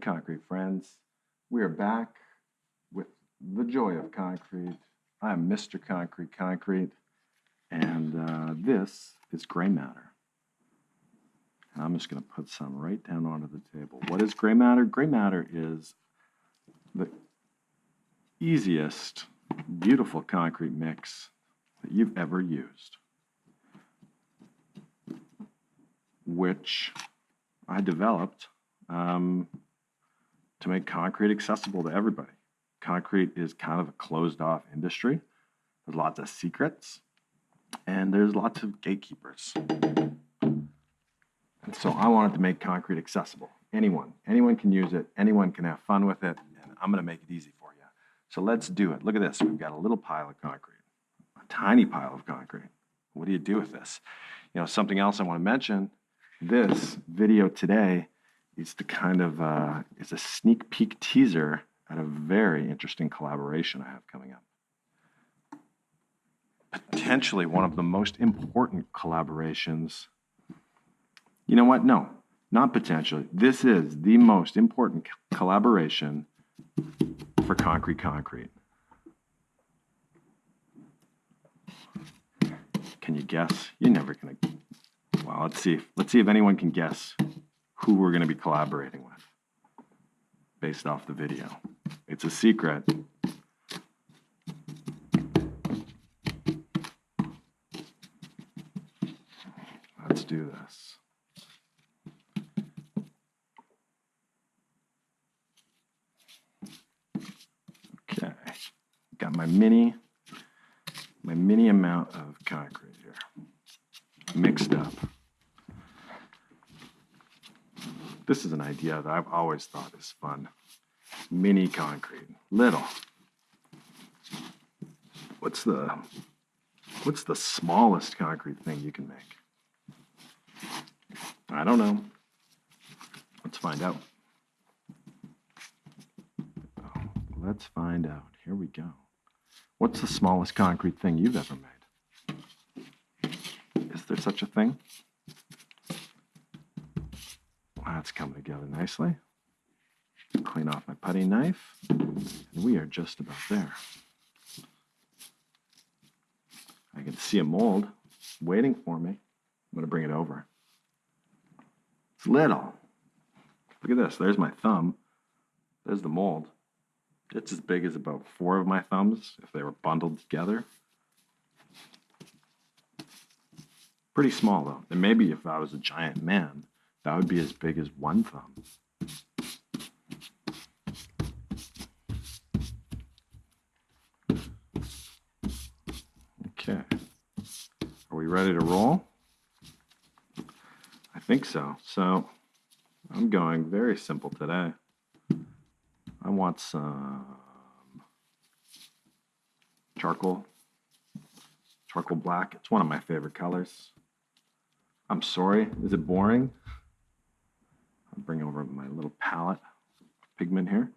concrete friends. We are back with the joy of concrete. I am Mr. Concrete, and this is gray matter. And I'm just going to put some right down onto the table. What is gray matter? Gray matter is the easiest, beautiful concrete mix that you've ever used, which I developed to make concrete accessible to everybody. Concrete is kind of a closed-off industry. There's lots of secrets, and there's lots of gatekeepers. And so I wanted to make concrete accessible. Anyone can use it. Anyone can have fun with it, and I'm going to make it easy for you. So let's do it. Look at this. We've got a little pile of concrete, a tiny pile of concrete. What do you do with this? You know, something else I want to mention. This video today is to kind of is a sneak peek teaser at a very interesting collaboration I have coming up. Potentially one of the most important collaborations. You know what? No, not potentially. This is the most important collaboration for concrete. Can you guess? You're never gonna. Well, let's see if anyone can guess who we're going to be collaborating with based off the video. It's a secret. Let's do this. Okay, got my mini amount of concrete here mixed up. This is an idea that I've always thought is fun. Mini concrete, little. What's the smallest concrete thing you can make? I don't know. Let's find out. Let's find out. Here we go. What's the smallest concrete thing you've ever made? Is there such a thing? That's coming together nicely. Clean off my putty knife, and we are just about there. I can see a mold waiting for me. I'm going to bring it over. It's little. Look at this. There's my thumb. There's the mold. It's as big as about 4 of my thumbs if they were bundled together. Pretty small, though. And maybe if I was a giant man, that would be as big as 1 thumb. Okay. Are we ready to roll? I think so. So I'm going very simple today. I want some charcoal black. It's one of my favorite colors. I'm sorry, is it boring? I'll bring over my little palette of pigment here.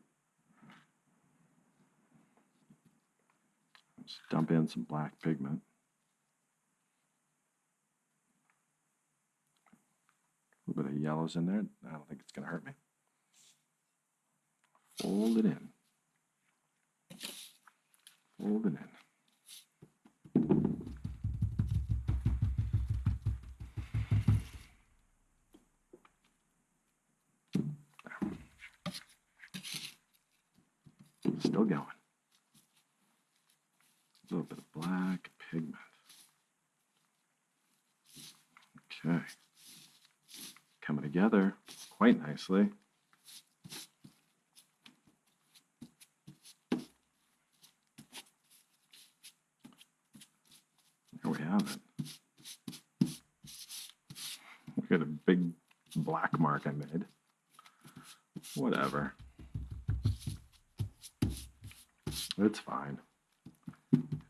Just dump in some black pigment. A little bit of yellows in there. I don't think it's going to hurt me. Fold it in. Fold it in. Still going. A little bit of black pigment. Okay. Coming together quite nicely. There we have it. Look at a big black mark I made. Whatever. It's fine.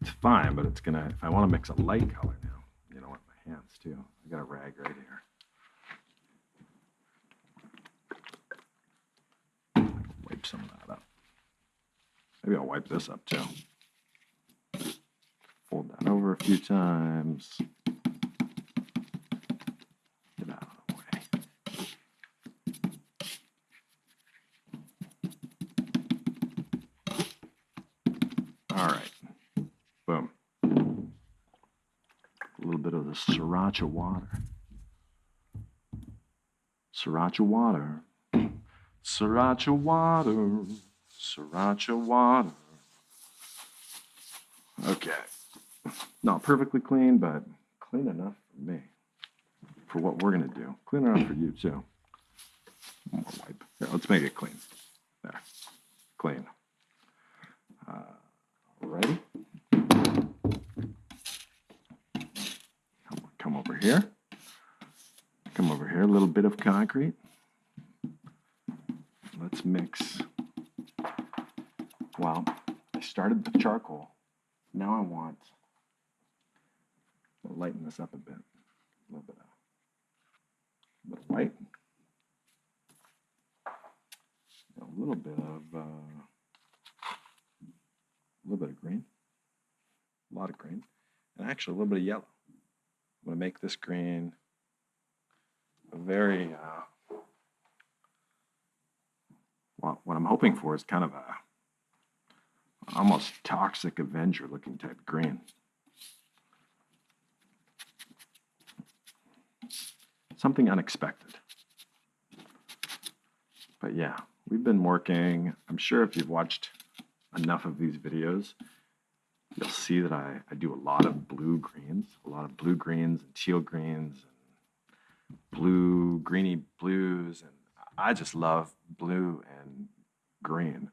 It's fine, but it's gonna, if I want to mix a light color now, you know what, my hands too. I got a rag right here. Wipe some of that up. Maybe I'll wipe this up too. Fold that over a few times. Get out of the way. A little bit of the sriracha water. Sriracha water. Sriracha water. Sriracha water. Okay. Not perfectly clean, but clean enough for me. For what we're going to do. Clean enough for you, too. One more wipe. Here, let's make it clean. There. Clean. Ready? Come over here. Come over here. A little bit of concrete. Let's mix. Well, I started with charcoal. Now I want to lighten this up a bit. A little bit of white. A little bit of green. A lot of green. And actually a little bit of yellow. I'm going to make this green a very, well, what I'm hoping for is kind of a almost toxic Avenger looking type of green. Something unexpected. But yeah, we've been working, I'm sure if you've watched enough of these videos, you'll see that I do a lot of blue greens and teal greens and blue, greeny blues, and I just love blue and green.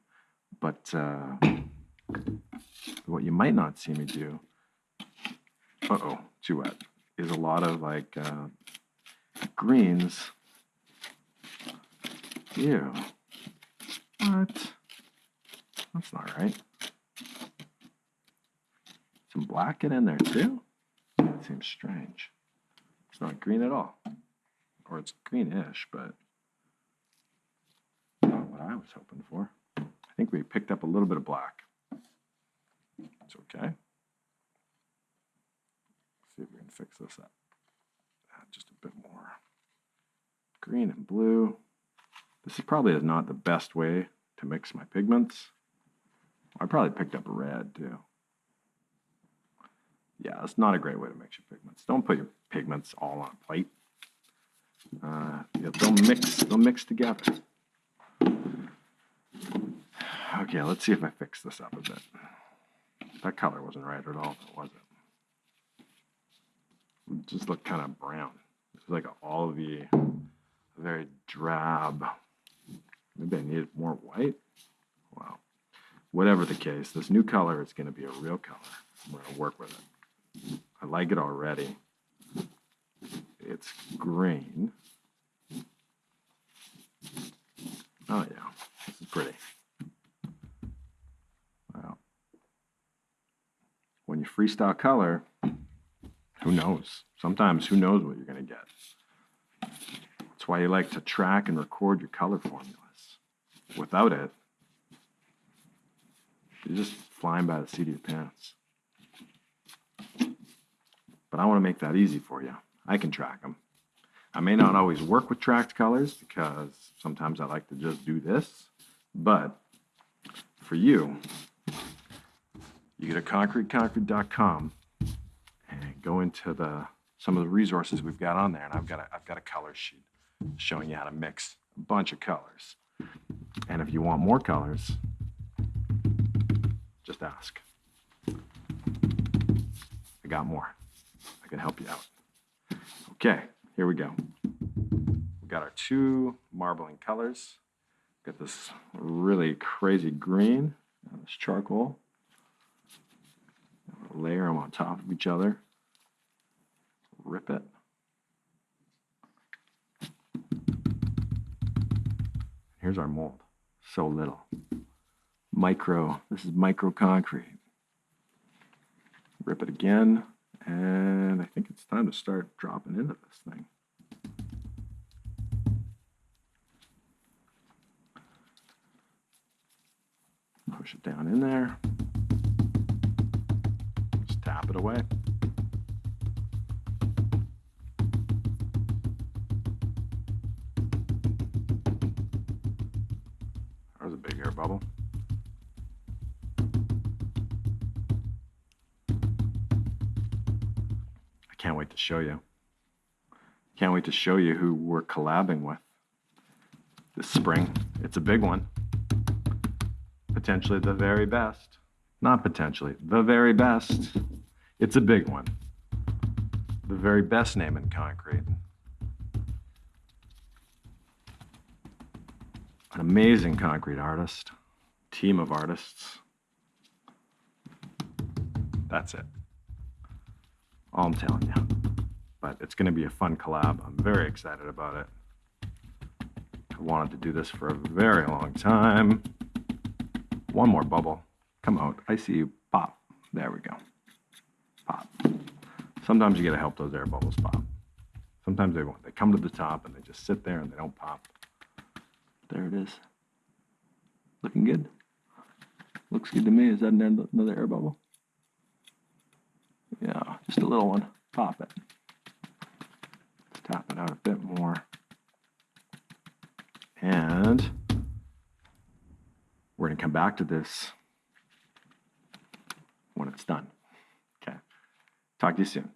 But what you might not see me do, too wet, is a lot of like greens. Ew. What? That's not right. Some black in there too? That seems strange. It's not green at all. Or it's greenish, but not what I was hoping for. I think we picked up a little bit of black. It's okay. Let's see if we can fix this up. Just a bit more green and blue. This is probably not the best way to mix my pigments. I probably picked up red too. Yeah, it's not a great way to mix your pigments. Don't put your pigments all on a plate. They'll mix together. Okay, let's see if I fix this up a bit. That color wasn't right at all, was it? It just looked kind of brown. It was like an olivey, very drab. Maybe I needed more white. Wow. Whatever the case, this new color is going to be a real color. We're going to work with it. I like it already. It's green. Oh yeah, this is pretty. Wow. When you freestyle color, who knows? Sometimes who knows what you're going to get. That's why you like to track and record your color formulas. Without it, you're just flying by the seat of your pants. But I want to make that easy for you. I can track them. I may not always work with tracked colors because sometimes I like to just do this. But for you, you go to concrete.com and go into some of the resources we've got on there, and I've got a color sheet showing you how to mix a bunch of colors. And if you want more colors, just ask. I got more. I can help you out. Okay, here we go. We've got our two marbling colors. Got this really crazy green and this charcoal. Layer them on top of each other. Rip it. Here's our mold. So little. This is micro concrete. Rip it again. And I think it's time to start dropping into this thing. Push it down in there. Just tap it away. That was a big air bubble. I can't wait to show you. Can't wait to show you who we're collabing with this spring. It's a big one. Potentially the very best. Not potentially, the very best. It's a big one. The very best name in concrete. An amazing concrete artist. Team of artists. That's it. All I'm telling you. But it's going to be a fun collab. I'm very excited about it. I wanted to do this for a very long time. One more bubble. Come out. I see you. Pop. There we go. Pop. Sometimes you got to help those air bubbles pop. Sometimes they won't. They come to the top and they just sit there and they don't pop. There it is. Looking good. Looks good to me. Is that another air bubble? Yeah, just a little one. Pop it. Let's tap it out a bit more. And we're going to come back to this when it's done. Okay. Talk to you soon.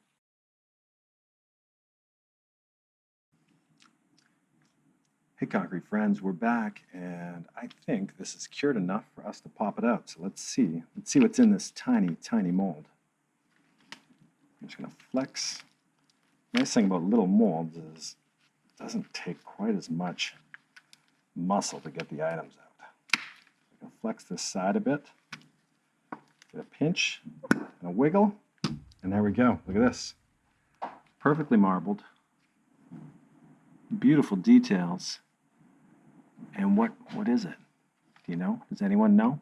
Hey, concrete friends, we're back, and I think this is cured enough for us to pop it out. So let's see what's in this tiny, tiny mold. I'm just going to flex. The nice thing about little molds is it doesn't take quite as much muscle to get the items out. I'm going to flex this side a bit, get a pinch, and a wiggle, and there we go. Look at this. Perfectly marbled. Beautiful details. And what is it? Do you know? Does anyone know?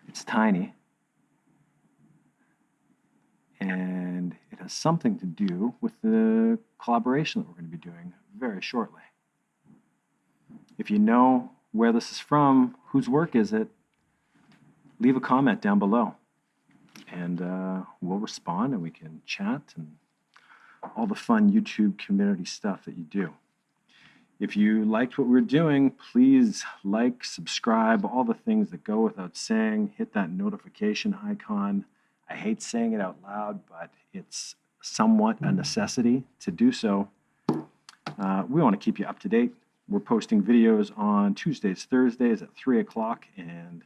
It's tiny. And it has something to do with the collaboration that we're going to be doing very shortly. If you know where this is from, whose work is it, leave a comment down below. And we'll respond and we can chat and all the fun YouTube community stuff that you do. If you liked what we're doing, please like, subscribe, all the things that go without saying. Hit that notification icon. I hate saying it out loud, but it's somewhat a necessity to do so. We want to keep you up to date. We're posting videos on Tuesdays, Thursdays at 3 o'clock and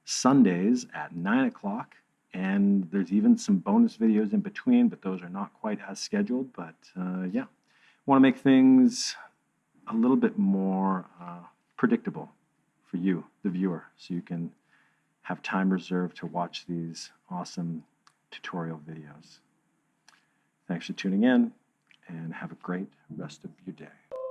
Sundays at 9 o'clock. And there's even some bonus videos in between, but those are not quite as scheduled. But yeah, want to make things a little bit more predictable for you, the viewer, so you can have time reserved to watch these awesome tutorial videos. Thanks for tuning in, and have a great rest of your day.